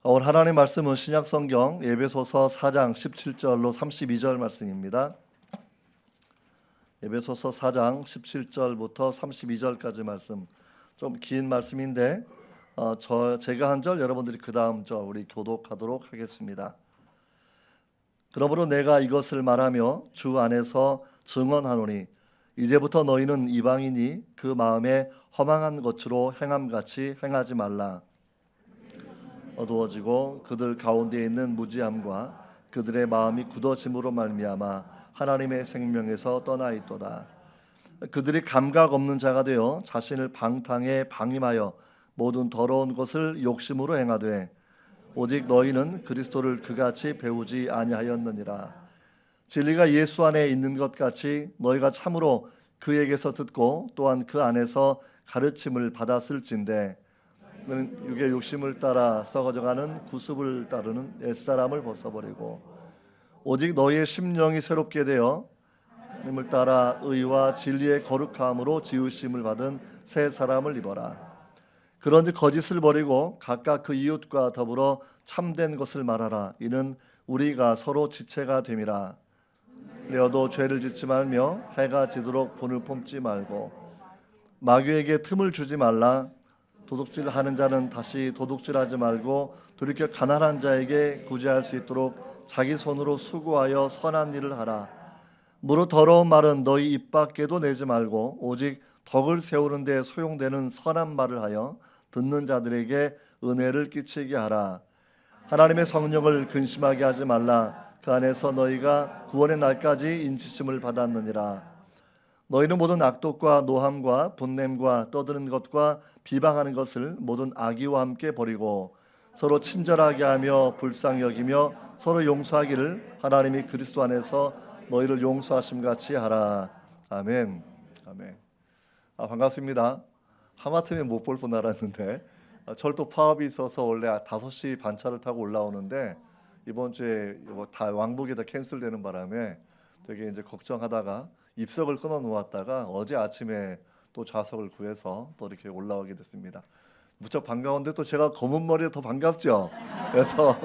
오늘 하나님의 말씀은 신약성경 에베소서 4장 17절로 32절 말씀입니다. 에베소서 4장 17절부터 32절까지 말씀, 좀 긴 말씀인데 제가 한 절, 여러분들이 그 다음 절 우리 교독하도록 하겠습니다. 그러므로 내가 이것을 말하며 주 안에서 증언하노니 이제부터 너희는 이방인이 그 마음에 허망한 것으로 행함같이 행하지 말라. 어두워지고 그들 가운데 있는 무지함과 그들의 마음이 굳어짐으로 말미암아 하나님의 생명에서 떠나 있도다. 그들이 감각 없는 자가 되어 자신을 방탕에 방임하여 모든 더러운 것을 욕심으로 행하되 오직 너희는 그리스도를 그같이 배우지 아니하였느니라. 진리가 예수 안에 있는 것 같이 너희가 참으로 그에게서 듣고 또한 그 안에서 가르침을 받았을진데 너는 육의 욕심을 따라 썩어져가는 구습을 따르는 옛사람을 벗어버리고 오직 너희의 심령이 새롭게 되어 하나님을 따라 의와 진리의 거룩함으로 지으심을 받은 새 사람을 입어라. 그런즉 거짓을 버리고 각각 그 이웃과 더불어 참된 것을 말하라. 이는 우리가 서로 지체가 됨이라. 레어도 죄를 짓지 말며 해가 지도록 분을 품지 말고 마귀에게 틈을 주지 말라. 도둑질하는 자는 다시 도둑질하지 말고 돌이켜 가난한 자에게 구제할 수 있도록 자기 손으로 수고하여 선한 일을 하라. 무릇 더러운 말은 너희 입 밖에도 내지 말고 오직 덕을 세우는 데 소용되는 선한 말을 하여 듣는 자들에게 은혜를 끼치게 하라. 하나님의 성령을 근심하게 하지 말라. 그 안에서 너희가 구원의 날까지 인치심을 받았느니라. 너희는 모든 악독과 노함과 분냄과 떠드는 것과 비방하는 것을 모든 악의와 함께 버리고 서로 친절하게 하며 불쌍히 여기며 서로 용서하기를 하나님이 그리스도 안에서 너희를 용서하심 같이 하라. 아멘. 아멘. 반갑습니다. 하마터면 못 볼 뻔 알았는데 철도 파업이 있어서 원래 5시 반차를 타고 올라오는데 이번 주에 다 왕복이 다 캔슬되는 바람에 되게 이제 걱정하다가 입석을 끊어 놓았다가 어제 아침에 또 좌석을 구해서 또 이렇게 올라오게 됐습니다. 무척 반가운데 또 제가 검은 머리에 더 반갑죠. 그래서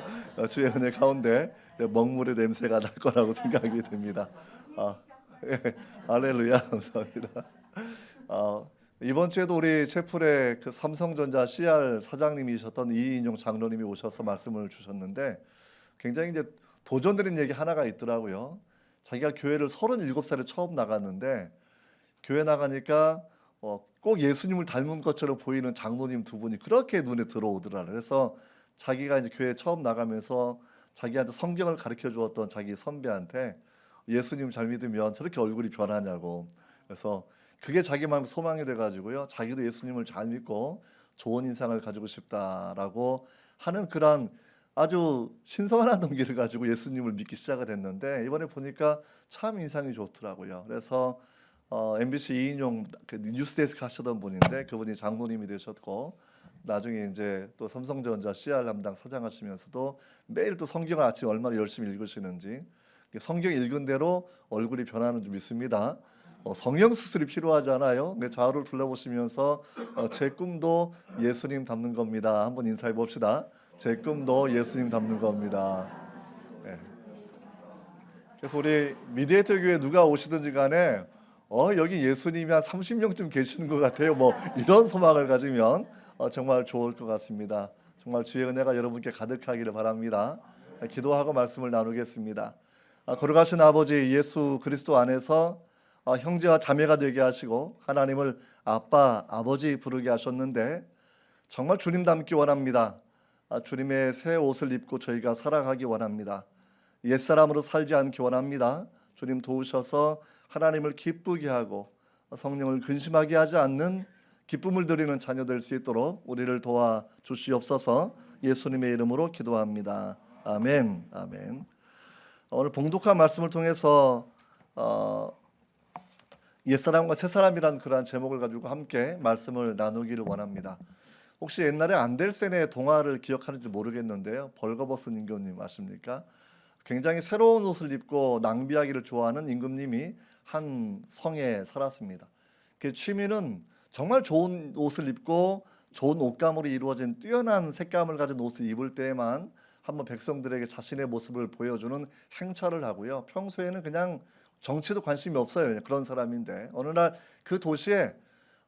주의 은혜 가운데 먹물의 냄새가 날 거라고 생각이 됩니다. 예, 할렐루야. 감사합니다. 이번 주에도 우리 채플에 그 삼성전자 CR 사장님이셨던 이인용 장로님이 오셔서 말씀을 주셨는데 굉장히 이제 도전드린 얘기 하나가 있더라고요. 자기가 교회를 37살에 처음 나갔는데 교회 나가니까 꼭 예수님을 닮은 것처럼 보이는 장로님 두 분이 그렇게 눈에 들어오더라. 그래서 자기가 이제 교회 처음 나가면서 자기한테 성경을 가르쳐 주었던 자기 선배한테 예수님 잘 믿으면 저렇게 얼굴이 변하냐고. 그래서 그게 자기 마음 소망이 돼가지고요. 자기도 예수님을 잘 믿고 좋은 인상을 가지고 싶다라고 하는 그런 아주 신선한 동기를 가지고 예수님을 믿기 시작을 했는데 이번에 보니까 참 인상이 좋더라고요. 그래서 MBC 이인용 그 뉴스데스크 하시던 분인데 그분이 장로님이 되셨고 나중에 이제 또 삼성전자 CR 담당 사장하시면서도 매일 또 성경을 아침 얼마나 열심히 읽으시는지 성경 읽은 대로 얼굴이 변하는 줄 믿습니다. 성형 수술이 필요하잖아요. 내 좌우를 둘러보시면서 제 꿈도 예수님 닮는 겁니다. 한번 인사해 봅시다. 제 꿈도 예수님 닮는 겁니다. 네. 그래서 우리 미디에이터 교회 누가 오시든지 간에 여기 예수님이 한 30명쯤 계시는 것 같아요. 뭐 이런 소망을 가지면 정말 좋을 것 같습니다. 정말 주의 은혜가 여러분께 가득하기를 바랍니다. 기도하고 말씀을 나누겠습니다. 걸어가신 아버지 예수 그리스도 안에서 형제와 자매가 되게 하시고 하나님을 아빠, 아버지 부르게 하셨는데 정말 주님 닮기 원합니다. 주님의 새 옷을 입고 저희가 살아가기 원합니다. 옛사람으로 살지 않기 원합니다. 주님 도우셔서 하나님을 기쁘게 하고 성령을 근심하게 하지 않는 기쁨을 드리는 자녀 될 수 있도록 우리를 도와 주시옵소서. 예수님의 이름으로 기도합니다. 아멘. 아멘. 오늘 봉독한 말씀을 통해서 옛사람과 새사람이란 그러한 제목을 가지고 함께 말씀을 나누기를 원합니다. 혹시 옛날에 안델센의 동화를 기억하는지 모르겠는데요. 벌거벗은 임금님 아십니까? 굉장히 새로운 옷을 입고 낭비하기를 좋아하는 임금님이 한 성에 살았습니다. 그 취미는 정말 좋은 옷을 입고 좋은 옷감으로 이루어진 뛰어난 색감을 가진 옷을 입을 때에만 한번 백성들에게 자신의 모습을 보여주는 행차를 하고요. 평소에는 그냥 정치도 관심이 없어요. 그런 사람인데 어느 날 그 도시에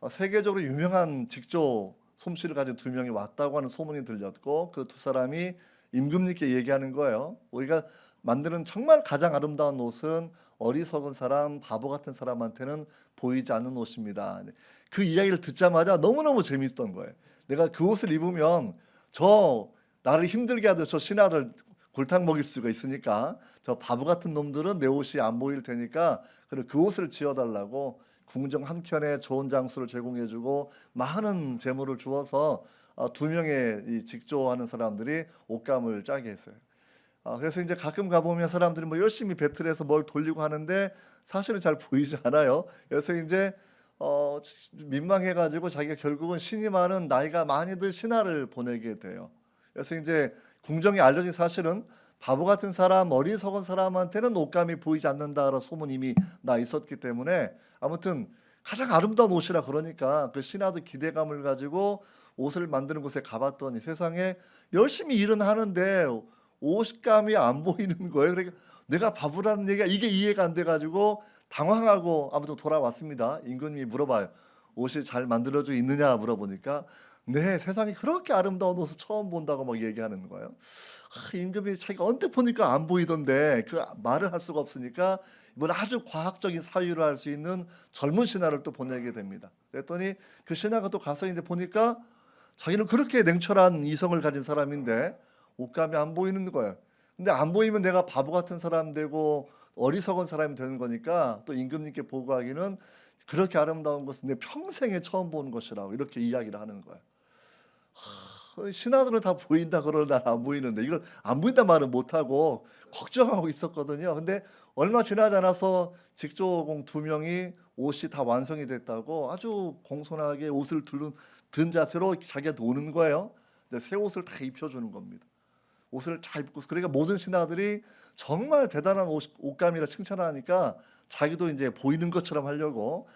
세계적으로 유명한 직조 솜씨를 가진 두 명이 왔다고 하는 소문이 들렸고 그 두 사람이 임금님께 얘기하는 거예요. 우리가 만드는 정말 가장 아름다운 옷은 어리석은 사람, 바보 같은 사람한테는 보이지 않는 옷입니다. 그 이야기를 듣자마자 너무너무 재밌었던 거예요. 내가 그 옷을 입으면 저 나를 힘들게 하던 저 신하를 골탕 먹일 수가 있으니까 저 바보 같은 놈들은 내 옷이 안 보일 테니까 그 옷을 지어달라고 궁정 한 켠에 좋은 장소를 제공해주고 많은 재물을 주어서 두 명의 이 직조하는 사람들이 옷감을 짜게 했어요. 그래서 이제 가끔 가보면 사람들이 뭐 열심히 배틀해서 뭘 돌리고 하는데 사실은 잘 보이지 않아요. 그래서 이제 민망해가지고 자기가 결국은 신이 많은 나이가 많이 든 신하를 보내게 돼요. 그래서 이제 궁정에 알려진 사실은 바보 같은 사람, 어리석은 사람한테는 옷감이 보이지 않는다라는 소문이 이미 나 있었기 때문에 아무튼 가장 아름다운 옷이라 그러니까 그 신하도 기대감을 가지고 옷을 만드는 곳에 가봤더니 세상에 열심히 일은 하는데 옷감이 안 보이는 거예요. 그러니까 내가 바보라는 얘기가 이게 이해가 안 돼가지고 당황하고 아무튼 돌아왔습니다. 임금님이 물어봐요. 옷이 잘 만들어져 있느냐 물어보니까 네, 세상에 그렇게 아름다운 옷을 처음 본다고 막 얘기하는 거예요. 임금이 자기가 언뜻 보니까 안 보이던데 그 말을 할 수가 없으니까 이번 아주 과학적인 사유를 할 수 있는 젊은 신하를 또 보내게 됩니다. 그랬더니 그 신하가 또 가서 이제 보니까 자기는 그렇게 냉철한 이성을 가진 사람인데 옷감이 안 보이는 거예요. 근데 안 보이면 내가 바보 같은 사람 되고 어리석은 사람이 되는 거니까 또 임금님께 보고하기는 그렇게 아름다운 것은 내 평생에 처음 보는 것이라고 이렇게 이야기를 하는 거예요. 신하들은 다 보인다 그러나 난 안 보이는데 이걸 안 보인다 말은 못하고 걱정하고 있었거든요. 근데 얼마 지나지 않아서 직조공 두 명이 옷이 다 완성이 됐다고 아주 공손하게 옷을 든 자세로 자기가 노는 거예요. 새 옷을 다 입혀주는 겁니다. 옷을 잘 입고 그러니까 모든 신하들이 정말 대단한 옷감이라 칭찬하니까 자기도 이제 보이는 것처럼 하려고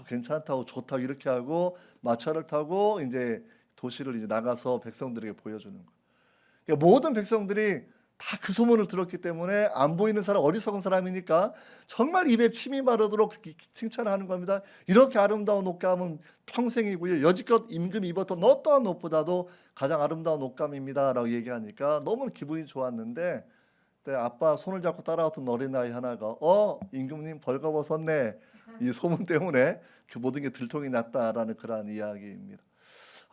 괜찮다고 좋다고 이렇게 하고 마차를 타고 이제 도시를 이제 나가서 백성들에게 보여주는 거예요. 그러니까 모든 백성들이 다 그 소문을 들었기 때문에 안 보이는 사람 어리석은 사람이니까 정말 입에 침이 마르도록 칭찬하는 겁니다. 이렇게 아름다운 옷감은 평생이고요. 여지껏 임금이 입었던 어떠한 옷보다도 가장 아름다운 옷감입니다라고 얘기하니까 너무 기분이 좋았는데 아빠 손을 잡고 따라왔던 어린아이 하나가 임금님 벌거벗었네. 이 소문 때문에 그 모든 게 들통이 났다라는 그러한 이야기입니다.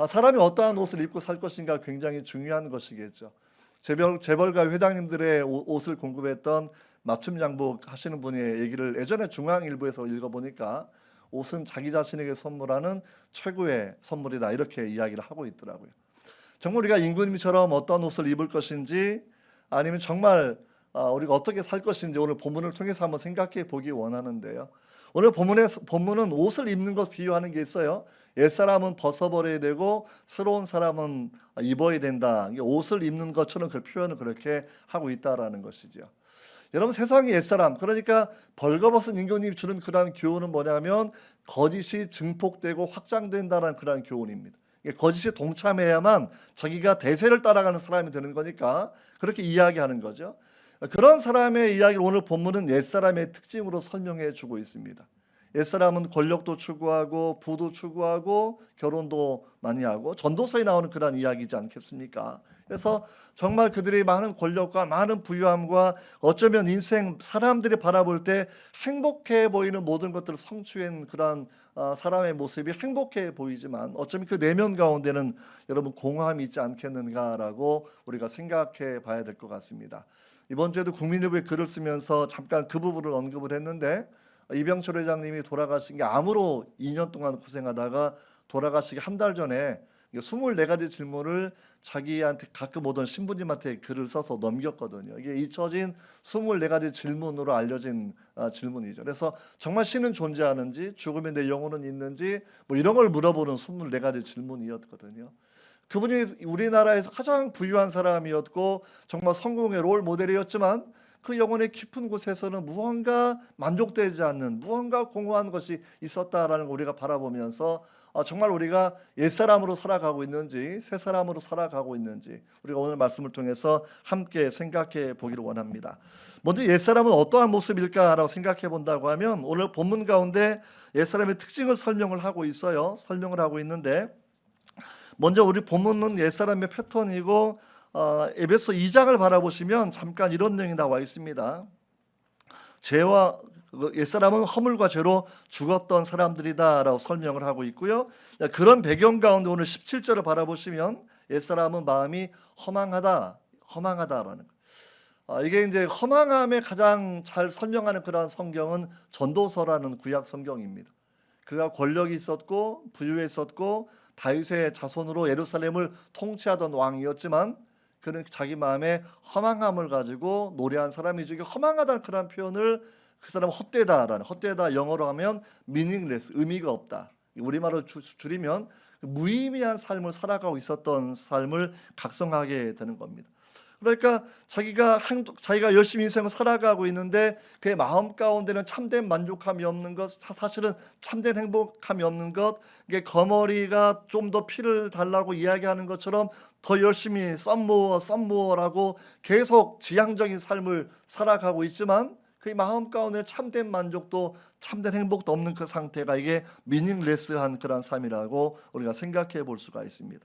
사람이 어떠한 옷을 입고 살 것인가 굉장히 중요한 것이겠죠. 재벌가 회장님들의 옷을 공급했던 맞춤 양복 하시는 분의 얘기를 예전에 중앙일보에서 읽어보니까 옷은 자기 자신에게 선물하는 최고의 선물이다 이렇게 이야기를 하고 있더라고요. 정말 우리가 임금님처럼 어떤 옷을 입을 것인지 아니면 정말 우리가 어떻게 살 것인지 오늘 본문을 통해서 한번 생각해 보기 원하는데요. 오늘 본문은 옷을 입는 것 비유하는 게 있어요. 옛사람은 벗어버려야 되고 새로운 사람은 입어야 된다. 옷을 입는 것처럼 그 표현을 그렇게 하고 있다라는 것이죠. 여러분 세상의 옛사람 그러니까 벌거벗은 임금님이 주는 그러한 교훈은 뭐냐면 거짓이 증폭되고 확장된다는 그러한 교훈입니다. 거짓에 동참해야만 자기가 대세를 따라가는 사람이 되는 거니까 그렇게 이야기하는 거죠. 그런 사람의 이야기를 오늘 본문은 옛사람의 특징으로 설명해 주고 있습니다. 옛사람은 권력도 추구하고 부도 추구하고 결혼도 많이 하고 전도서에 나오는 그런 이야기지 않겠습니까? 그래서 정말 그들의 많은 권력과 많은 부유함과 어쩌면 인생 사람들이 바라볼 때 행복해 보이는 모든 것들을 성취한 그런 사람의 모습이 행복해 보이지만 어쩌면 그 내면 가운데는 여러분 공허함이 있지 않겠는가라고 우리가 생각해 봐야 될 것 같습니다. 이번 주에도 국민일보에 글을 쓰면서 잠깐 그 부분을 언급을 했는데 이병철 회장님이 돌아가신 게 암으로 2년 동안 고생하다가 돌아가시기 한 달 전에 24가지 질문을 자기한테 가끔 오던 신부님한테 글을 써서 넘겼거든요. 이게 잊혀진 24가지 질문으로 알려진 질문이죠. 그래서 정말 신은 존재하는지 죽음에 내 영혼은 있는지 뭐 이런 걸 물어보는 24가지 질문이었거든요. 그분이 우리나라에서 가장 부유한 사람이었고 정말 성공의 롤 모델이었지만 그 영혼의 깊은 곳에서는 무언가 만족되지 않는, 무언가 공허한 것이 있었다라는 걸 우리가 바라보면서 정말 우리가 옛사람으로 살아가고 있는지 새사람으로 살아가고 있는지 우리가 오늘 말씀을 통해서 함께 생각해 보기를 원합니다. 먼저 옛사람은 어떠한 모습일까라고 생각해 본다고 하면 오늘 본문 가운데 옛사람의 특징을 설명을 하고 있어요. 설명을 하고 있는데 먼저 우리 본문은 옛사람의 패턴이고 에베소 2장을 바라보시면 잠깐 이런 내용이 나와 있습니다. 죄와 옛사람은 허물과 죄로 죽었던 사람들이다라고 설명을 하고 있고요. 그런 배경 가운데 오늘 17절을 바라보시면 옛사람은 마음이 허망하다라는 이게 이제 허망함에 가장 잘 설명하는 그러한 성경은 전도서라는 구약 성경입니다. 그가 권력이 있었고 부유했었고 다윗의 자손으로 예루살렘을 통치하던 왕이었지만 그는 자기 마음에 허망함을 가지고 노래한 사람이죠. 허망하다는 그런 표현을 그 사람은 헛되다 영어로 하면 meaningless, 의미가 없다. 우리말로 줄이면 무의미한 삶을 살아가고 있었던 삶을 각성하게 되는 겁니다. 그러니까 자기가 열심히 인생을 살아가고 있는데 그의 마음 가운데는 참된 만족함이 없는 것, 사실은 참된 행복함이 없는 것, 이게 거머리가 좀 더 피를 달라고 이야기하는 것처럼 더 열심히 썸모어라고 계속 지향적인 삶을 살아가고 있지만 그의 마음 가운데 참된 만족도 참된 행복도 없는 그 상태가 이게 미닝레스한 그런 삶이라고 우리가 생각해 볼 수가 있습니다.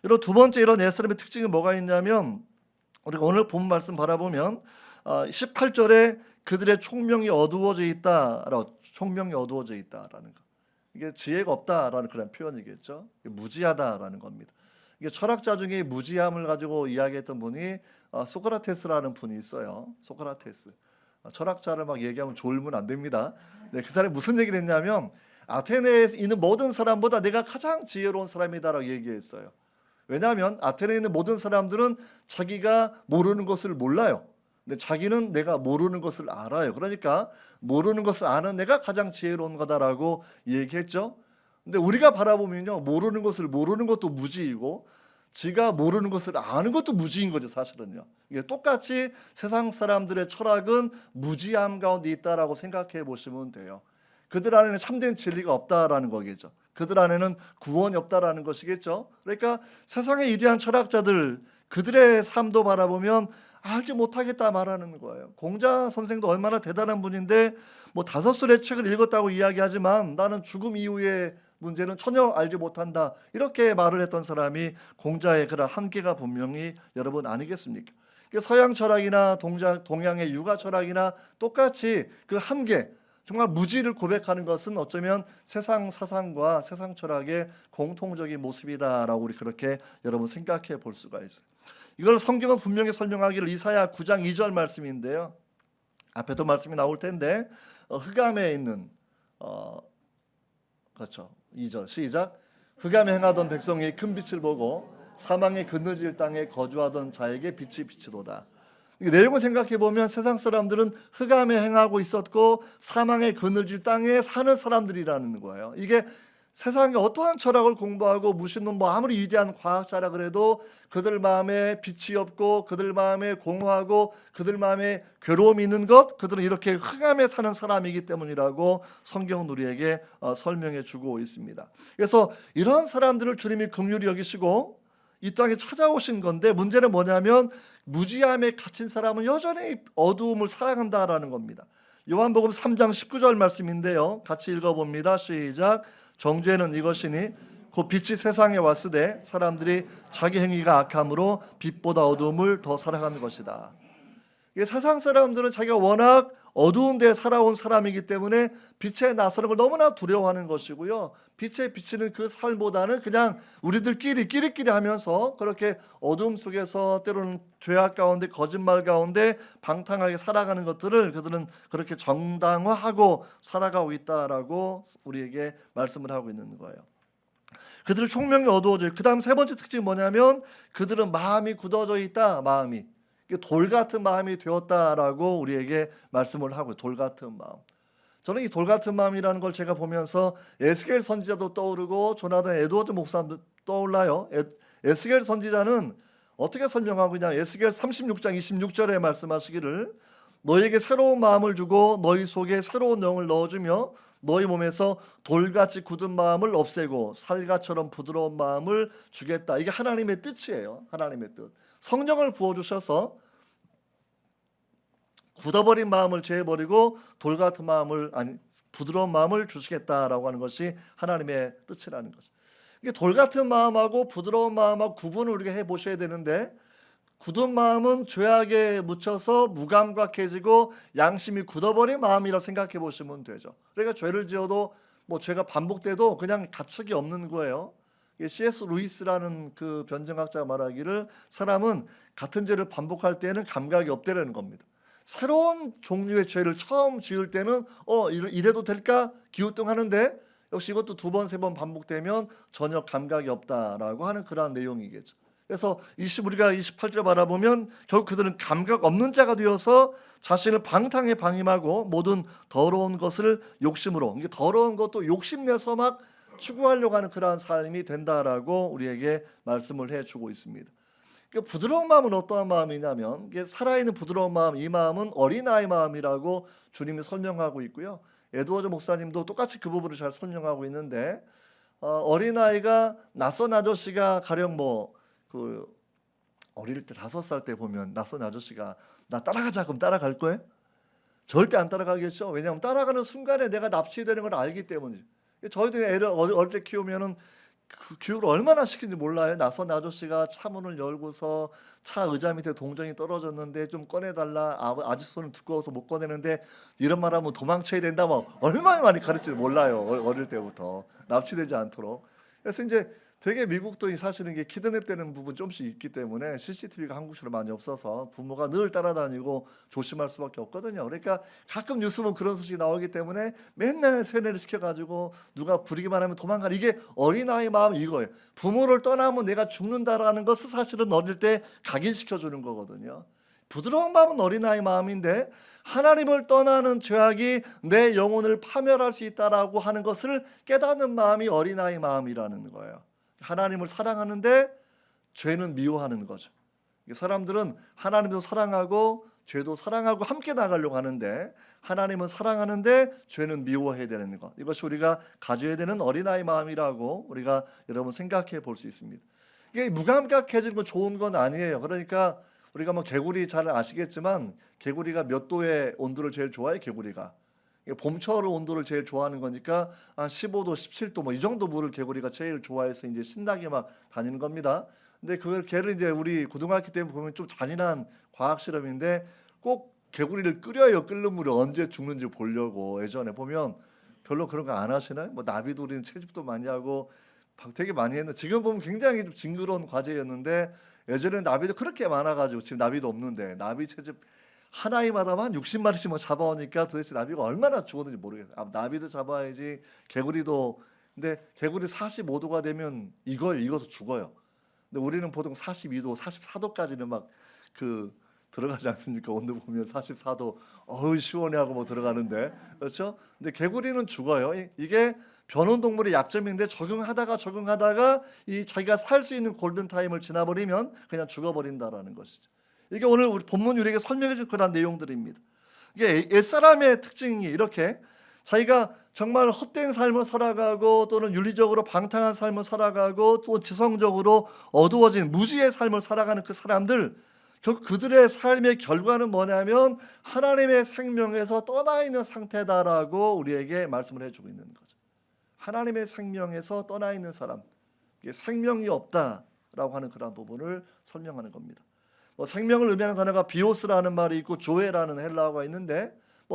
이런 두 번째 이런 옛사람의 특징이 뭐가 있냐면 우리가 오늘 본 말씀 바라보면 18절에 그들의 총명이 어두워져 있다라는 거. 이게 지혜가 없다라는 그런 표현이겠죠. 무지하다라는 겁니다. 이게 철학자 중에 무지함을 가지고 이야기했던 분이 소크라테스라는 분이 있어요. 소크라테스. 철학자를 막 얘기하면 졸면 안 됩니다. 네, 그 사람이 무슨 얘기를 했냐면 아테네에 있는 모든 사람보다 내가 가장 지혜로운 사람이다라고 얘기했어요. 왜냐하면 아테네에 있는 모든 사람들은 자기가 모르는 것을 몰라요. 근데 자기는 내가 모르는 것을 알아요. 그러니까 모르는 것을 아는 내가 가장 지혜로운 거다라고 얘기했죠. 근데 우리가 바라보면요, 모르는 것도 무지이고 지가 모르는 것을 아는 것도 무지인 거죠. 사실은요. 이게 똑같이 세상 사람들의 철학은 무지함 가운데 있다라고 생각해 보시면 돼요. 그들 안에는 참된 진리가 없다라는 거겠죠. 그들 안에는 구원이 없다라는 것이겠죠. 그러니까 세상의 위대한 철학자들 그들의 삶도 바라보면 알지 못하겠다 말하는 거예요. 공자 선생도 얼마나 대단한 분인데 뭐 5술의 책을 읽었다고 이야기하지만 나는 죽음 이후의 문제는 전혀 알지 못한다 이렇게 말을 했던 사람이 공자의 그런 한계가 분명히 여러분 아니겠습니까? 서양 철학이나 동양의 유가 철학이나 똑같이 그 한계 정말 무지를 고백하는 것은 어쩌면 세상 사상과 세상 철학의 공통적인 모습이다라고 우리 그렇게 여러분 생각해 볼 수가 있어요. 이걸 성경은 분명히 설명하기를 이사야 9장 2절 말씀인데요. 앞에도 말씀이 나올 텐데 흑암에 있는 그렇죠. 2절 시작. 흑암에 행하던 백성이 큰 빛을 보고 사망의 그늘질 땅에 거주하던 자에게 빛이 비치도다. 이 내용을 생각해 보면 세상 사람들은 흑암에 행하고 있었고 사망의 그늘질 땅에 사는 사람들이라는 거예요. 이게 세상에 어떠한 철학을 공부하고 무슨 아무리 위대한 과학자라 그래도 그들 마음에 빛이 없고 그들 마음에 공허하고 그들 마음에 괴로움이 있는 것, 그들은 이렇게 흑암에 사는 사람이기 때문이라고 성경은 우리에게 설명해 주고 있습니다. 그래서 이런 사람들을 주님이 긍휼히 여기시고 이 땅에 찾아오신 건데 문제는 뭐냐면 무지함에 갇힌 사람은 여전히 어두움을 살아간다라는 겁니다. 요한복음 3장 19절 말씀인데요. 같이 읽어봅니다. 시작. 정죄는 이것이니 곧 빛이 세상에 왔으되 사람들이 자기 행위가 악함으로 빛보다 어두움을 더 사랑하는 것이다. 세상 사람들은 자기가 워낙 어두운 데 살아온 사람이기 때문에 빛에 나서는 걸 너무나 두려워하는 것이고요. 빛에 비치는 그 삶보다는 그냥 끼리끼리 하면서 그렇게 어두움 속에서 때로는 죄악 가운데 거짓말 가운데 방탕하게 살아가는 것들을 그들은 그렇게 정당화하고 살아가고 있다라고 우리에게 말씀을 하고 있는 거예요. 그들의 총명이 어두워져요. 그 다음 세 번째 특징이 뭐냐면 그들은 마음이 굳어져 있다. 마음이 돌 같은 마음이 되었다라고 우리에게 말씀을 하고 돌 같은 마음. 저는 이 돌 같은 마음이라는 걸 제가 보면서 에스겔 선지자도 떠오르고 조나단 에드워드 목사도 떠올라요. 에스겔 선지자는 어떻게 설명하고 있냐? 에스겔 36장 26절에 말씀하시기를 너희에게 새로운 마음을 주고 너희 속에 새로운 영을 넣어주며 너희 몸에서 돌같이 굳은 마음을 없애고 살가처럼 부드러운 마음을 주겠다. 이게 하나님의 뜻이에요. 하나님의 뜻. 성령을 부어주셔서 굳어버린 마음을 제해버리고 돌같은 마음을, 아니 부드러운 마음을 주시겠다라고 하는 것이 하나님의 뜻이라는 거죠. 이게 돌같은 마음하고 부드러운 마음하고 구분을 우리가 해보셔야 되는데, 굳은 마음은 죄악에 묻혀서 무감각해지고 양심이 굳어버린 마음이라 생각해 보시면 되죠. 그러니까 죄를 지어도 죄가 반복돼도 그냥 가책이 없는 거예요. C.S. 루이스라는 그 변증학자가 말하기를 사람은 같은 죄를 반복할 때는 감각이 없다는 겁니다. 새로운 종류의 죄를 처음 지을 때는 이래도 될까 기우뚱하는데, 역시 이것도 2번, 3번 반복되면 전혀 감각이 없다라고 하는 그러한 내용이겠죠. 그래서 우리가 28절 바라보면 결국 그들은 감각 없는 자가 되어서 자신을 방탕에 방임하고 모든 더러운 것을 욕심으로, 이게 더러운 것도 욕심내서 막 추구하려고 하는 그러한 삶이 된다라고 우리에게 말씀을 해주고 있습니다. 그러니까 부드러운 마음은 어떠한 마음이냐면, 이게 살아있는 부드러운 마음, 이 마음은 어린아이 마음이라고 주님이 설명하고 있고요. 에드워즈 목사님도 똑같이 그 부분을 잘 설명하고 있는데, 어린아이가 낯선 아저씨가 가령 어릴 때 5살 때 보면 낯선 아저씨가 나 따라가자 그럼 따라갈 거예요? 절대 안 따라가겠죠. 왜냐하면 따라가는 순간에 내가 납치되는 걸 알기 때문이죠. 저희도 애를 어릴 때 키우면은 그 교육을 얼마나 시키는지 몰라요. 낯선 아저씨가 차문을 열고서 차 의자 밑에 동전이 떨어졌는데 좀 꺼내달라. 아저씨 손은 두꺼워서 못 꺼내는데 이런 말하면 도망쳐야 된다. 얼마나 많이 가르치는지 몰라요. 어릴 때부터 납치되지 않도록. 그래서 이제 되게 미국도 사실은 이게 키드냅되는 부분 좀씩 있기 때문에 CCTV가 한국처럼 많이 없어서 부모가 늘 따라다니고 조심할 수밖에 없거든요. 그러니까 가끔 뉴스 보면 그런 소식이 나오기 때문에 맨날 세뇌를 시켜가지고 누가 부리기만 하면 도망가는, 이게 어린아이 마음 이거예요. 부모를 떠나면 내가 죽는다라는 것을 사실은 어릴 때 각인시켜주는 거거든요. 부드러운 마음은 어린아이 마음인데, 하나님을 떠나는 죄악이 내 영혼을 파멸할 수 있다라고 하는 것을 깨닫는 마음이 어린아이 마음이라는 거예요. 하나님을 사랑하는데 죄는 미워하는 거죠. 사람들은 하나님도 사랑하고 죄도 사랑하고 함께 나가려고 하는데, 하나님은 사랑하는데 죄는 미워해야 되는 것, 이것이 우리가 가져야 되는 어린아이 마음이라고 우리가 여러분 생각해 볼 수 있습니다. 이게 무감각해지는 건 좋은 건 아니에요. 그러니까 우리가 개구리 잘 아시겠지만, 개구리가 몇 도의 온도를 제일 좋아해요? 개구리가 봄철 온도를 제일 좋아하는 거니까 한 15도, 17도 이 정도 물을 개구리가 제일 좋아해서 이제 신나게 막 다니는 겁니다. 근데 걔를 이제 우리 고등학교 때 보면 좀 잔인한 과학 실험인데, 꼭 개구리를 끓여요. 끓는 물이 언제 죽는지 보려고. 예전에 보면 별로 그런 거 안 하시나요? 나비도 우리는 채집도 많이 하고 되게 많이 했는데, 지금 보면 굉장히 좀 징그러운 과제였는데, 예전에는 나비도 그렇게 많아가지고 지금 나비도 없는데, 나비 채집 한 아이마다만 60마리씩 잡아오니까 도대체 나비가 얼마나 죽었는지 모르겠어요. 나비도 잡아야지, 개구리도. 근데 개구리 45도가 되면 익어서 죽어요. 근데 우리는 보통 42도, 44도까지는 막 들어가지 않습니까? 온도 보면 44도, 시원해 하고 들어가는데, 그렇죠? 근데 개구리는 죽어요. 이게 변온동물의 약점인데, 적응하다가 이 자기가 살 수 있는 골든 타임을 지나버리면 그냥 죽어버린다라는 것이죠. 이게 오늘 우리 본문 우리에게 설명해 줄 그런 내용들입니다. 이게 옛사람의 특징이 이렇게 자기가 정말 헛된 삶을 살아가고, 또는 윤리적으로 방탕한 삶을 살아가고, 또 지성적으로 어두워진 무지의 삶을 살아가는 그 사람들, 결국 그들의 삶의 결과는 뭐냐면 하나님의 생명에서 떠나 있는 상태다라고 우리에게 말씀을 해주고 있는 거죠. 하나님의 생명에서 떠나 있는 사람, 생명이 없다라고 하는 그런 부분을 설명하는 겁니다. 생명을 의미하는 단어가 비오스라는 말이 있고 조에라는 헬라어가 있는데,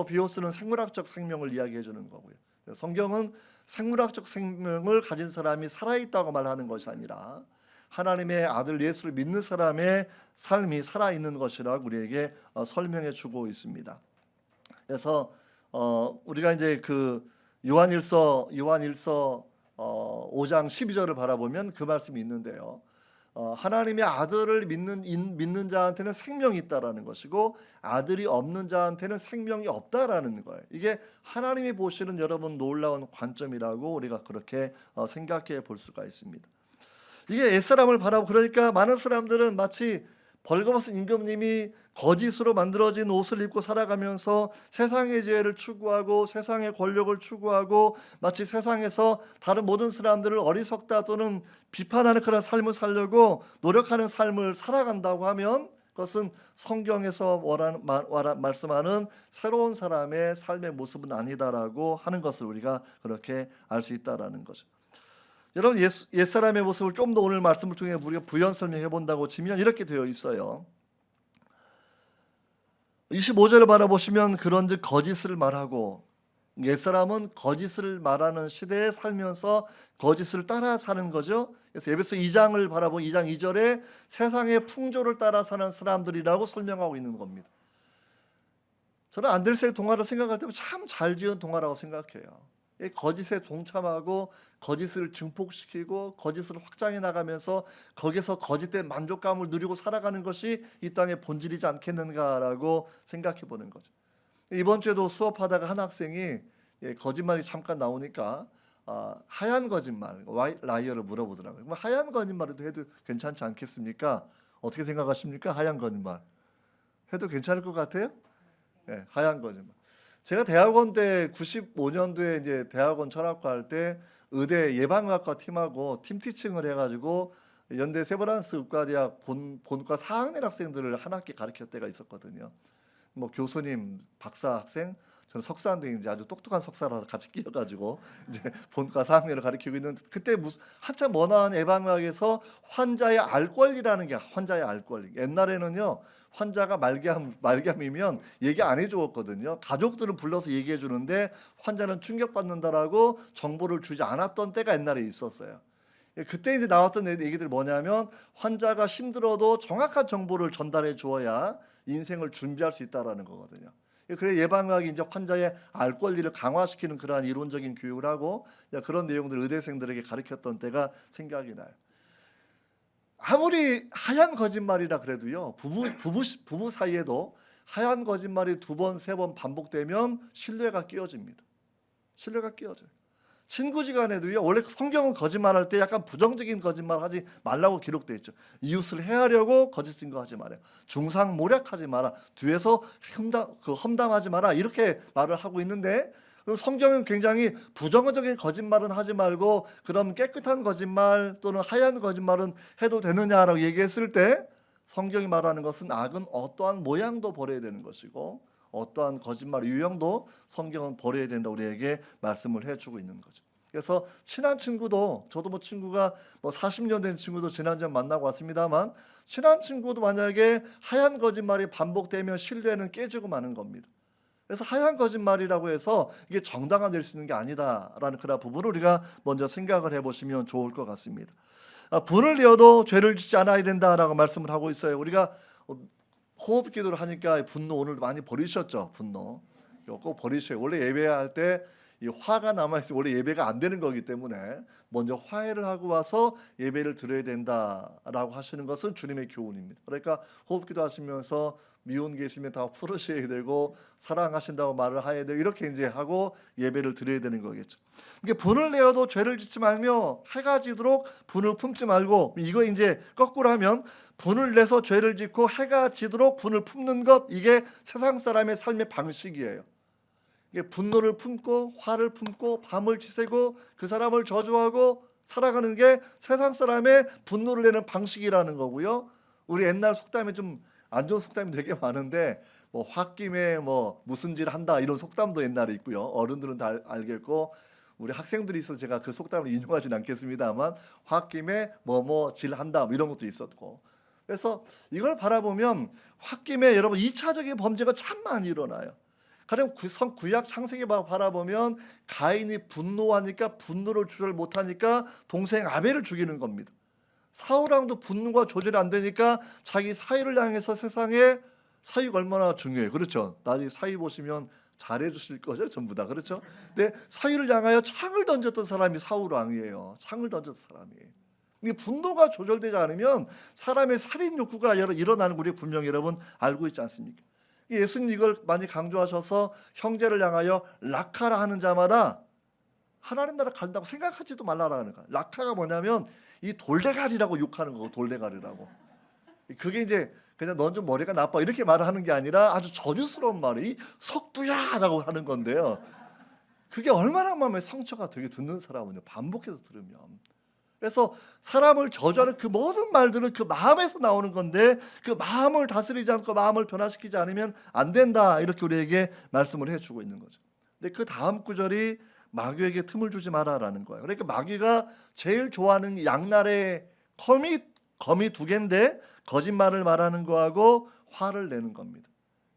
비오스는 생물학적 생명을 이야기해 주는 거고요. 성경은 생물학적 생명을 가진 사람이 살아있다고 말하는 것이 아니라 하나님의 아들 예수를 믿는 사람의 삶이 살아있는 것이라고 우리에게 설명해 주고 있습니다. 그래서 우리가 이제 요한일서 5장 12절을 바라보면 그 말씀이 있는데요. 하나님의 아들을 믿는 자한테는 생명이 있다라는 것이고, 아들이 없는 자한테는 생명이 없다라는 거예요. 이게 하나님이 보시는 여러분 놀라운 관점이라고 우리가 그렇게 생각해 볼 수가 있습니다. 이게 옛사람을 바라보고, 그러니까 많은 사람들은 마치 벌거벗은 임금님이 거짓으로 만들어진 옷을 입고 살아가면서 세상의 지혜를 추구하고 세상의 권력을 추구하고 마치 세상에서 다른 모든 사람들을 어리석다 또는 비판하는 그런 삶을 살려고 노력하는 삶을 살아간다고 하면 그것은 성경에서 말씀하는 새로운 사람의 삶의 모습은 아니다라고 하는 것을 우리가 그렇게 알 수 있다라는 거죠. 여러분, 옛사람의 모습을 좀 더 오늘 말씀을 통해 우리가 부연 설명해 본다고 치면 이렇게 되어 있어요. 25절을 바라보시면 그런즉 거짓을 말하고, 옛사람은 거짓을 말하는 시대에 살면서 거짓을 따라 사는 거죠. 그래서 에베소 2장을 바라보면 2장 2절에 세상의 풍조를 따라 사는 사람들이라고 설명하고 있는 겁니다. 저는 안데르센 동화를 생각할 때 참 잘 지은 동화라고 생각해요. 거짓에 동참하고 거짓을 증폭시키고 거짓을 확장해 나가면서 거기서 거짓된 만족감을 누리고 살아가는 것이 이 땅의 본질이지 않겠는가라고 생각해 보는 거죠. 이번 주에도 수업하다가 한 학생이 거짓말이 잠깐 나오니까 하얀 거짓말, white liar를 물어보더라고요. 그럼 하얀 거짓말도 해도 괜찮지 않겠습니까? 어떻게 생각하십니까? 하얀 거짓말 해도 괜찮을 것 같아요? 네, 하얀 거짓말. 제가 대학원 때 95년도에 이제 대학원 철학과 할 때 의대 예방의학과 팀하고 팀 티칭을 해가지고 연대 세브란스 의과대학 본과 4학년 학생들을 한 학기 가르칠 때가 있었거든요. 뭐 교수님, 박사 학생, 저는 석사인데 이제 아주 똑똑한 석사라서 같이 끼어가지고 이제 본과 4학년을 가르치고 있는데, 그때 한참 머나한 예방의학에서 환자의 알 권리라는 게, 환자의 알 권리. 옛날에는요, 환자가 말기암이면 얘기 안 해주었거든요. 가족들은 불러서 얘기해 주는데 환자는 충격받는다라고 정보를 주지 않았던 때가 옛날에 있었어요. 그때 이제 나왔던 얘기들이 뭐냐면, 환자가 힘들어도 정확한 정보를 전달해 주어야 인생을 준비할 수 있다라는 거거든요. 그래 예방의학이 이제 환자의 알 권리를 강화시키는 그러한 이론적인 교육을 하고 그런 내용들을 의대생들에게 가르쳤던 때가 생각이 나요. 아무리 하얀 거짓말이라 그래도요, 부부 사이에도 하얀 거짓말이 2번, 3번 반복되면 신뢰가 깨어집니다. 신뢰가 깨어져요. 친구지간에도요, 원래 성경은 거짓말할 때 약간 부정적인 거짓말 하지 말라고 기록되어 있죠. 이웃을 해하려고 거짓 증거하지 마라. 중상모략하지 마라. 뒤에서 험담하지 마라. 이렇게 말을 하고 있는데, 성경은 굉장히 부정적인 거짓말은 하지 말고 그럼 깨끗한 거짓말 또는 하얀 거짓말은 해도 되느냐라고 얘기했을 때, 성경이 말하는 것은 악은 어떠한 모양도 버려야 되는 것이고 어떠한 거짓말 유형도 성경은 버려야 된다 우리에게 말씀을 해주고 있는 거죠. 그래서 친한 친구도, 저도 뭐 친구가 40년 된 친구도 지난주에 만나고 왔습니다만, 친한 친구도 만약에 하얀 거짓말이 반복되면 신뢰는 깨지고 마는 겁니다. 그래서 하얀 거짓말이라고 해서 이게 정당화 될 수 있는 게 아니다라는 그런 부분을 우리가 먼저 생각을 해보시면 좋을 것 같습니다. 분을 내어도 죄를 짓지 않아야 된다라고 말씀을 하고 있어요. 우리가 호흡 기도를 하니까 분노 오늘 많이 버리셨죠? 분노 꼭 버리셔요. 원래 예배할 때 이 화가 남아있으면 원래 예배가 안 되는 거기 때문에 먼저 화해를 하고 와서 예배를 드려야 된다라고 하시는 것은 주님의 교훈입니다. 그러니까 호흡 기도 하시면서 미운 계시면 다 풀으셔야 되고 사랑하신다고 말을 해야 되고 이렇게 이제 하고 예배를 드려야 되는 거겠죠. 이게 분을 내어도 죄를 짓지 말며 해가 지도록 분을 품지 말고, 이거 이제 거꾸로 하면 분을 내서 죄를 짓고 해가 지도록 분을 품는 것, 이게 세상 사람의 삶의 방식이에요. 이게 분노를 품고 화를 품고 밤을 지새고 그 사람을 저주하고 살아가는 게 세상 사람의 분노를 내는 방식이라는 거고요. 우리 옛날 속담에 좀 안 좋은 속담이 되게 많은데 홧김에 무슨 질 한다 이런 속담도 옛날에 있고요. 어른들은 다 알겠고 우리 학생들이 있어서 제가 그 속담을 인용하진 않겠습니다만 홧김에 질 한다 이런 것도 있었고, 그래서 이걸 바라보면 홧김에 여러분 2차적인 범죄가 참 많이 일어나요. 가령 구약 창세기 바라보면 가인이 분노하니까 분노를 조절 못하니까 동생 아벨을 죽이는 겁니다. 사울왕도 분노가 조절이 안 되니까 자기 사위를 향해서 세상에 사위가 얼마나 중요해요. 그렇죠? 나중에 사위 보시면 잘해 주실 거죠, 전부 다. 그렇죠? 근데 사위를 향하여 창을 던졌던 사람이 사울왕이에요. 창을 던졌던 사람이에요. 이 분노가 조절되지 않으면 사람의 살인 욕구가 일어나는 우리 분명히 여러분 알고 있지 않습니까? 예수님 이걸 많이 강조하셔서 형제를 향하여 락하라 하는 자마다 하나님 나라 간다고 생각하지도 말라라는 거야. 락하가 뭐냐면 이 돌대가리라고 욕하는 거고, 돌대가리라고. 그게 이제 그냥 넌 좀 머리가 나빠 이렇게 말을 하는 게 아니라 아주 저주스러운 말이 석두야라고 하는 건데요. 그게 얼마나 마음에 상처가 되게 듣는 사람은요. 반복해서 들으면. 그래서 사람을 저주하는 그 모든 말들은 그 마음에서 나오는 건데 그 마음을 다스리지 않고 마음을 변화시키지 않으면 안 된다. 이렇게 우리에게 말씀을 해주고 있는 거죠. 근데 그 다음 구절이 마귀에게 틈을 주지 마라라는 거예요. 그러니까 마귀가 제일 좋아하는 양날의 검이 두 개인데 거짓말을 말하는 거하고 화를 내는 겁니다.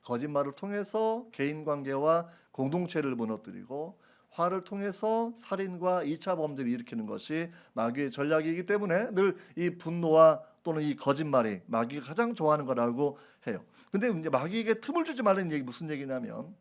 거짓말을 통해서 개인관계와 공동체를 무너뜨리고 화를 통해서 살인과 2차 범죄를 일으키는 것이 마귀의 전략이기 때문에 늘 이 분노와 또는 이 거짓말이 마귀가 가장 좋아하는 거라고 해요. 근데 이제 마귀에게 틈을 주지 말라는 얘기 무슨 얘기냐면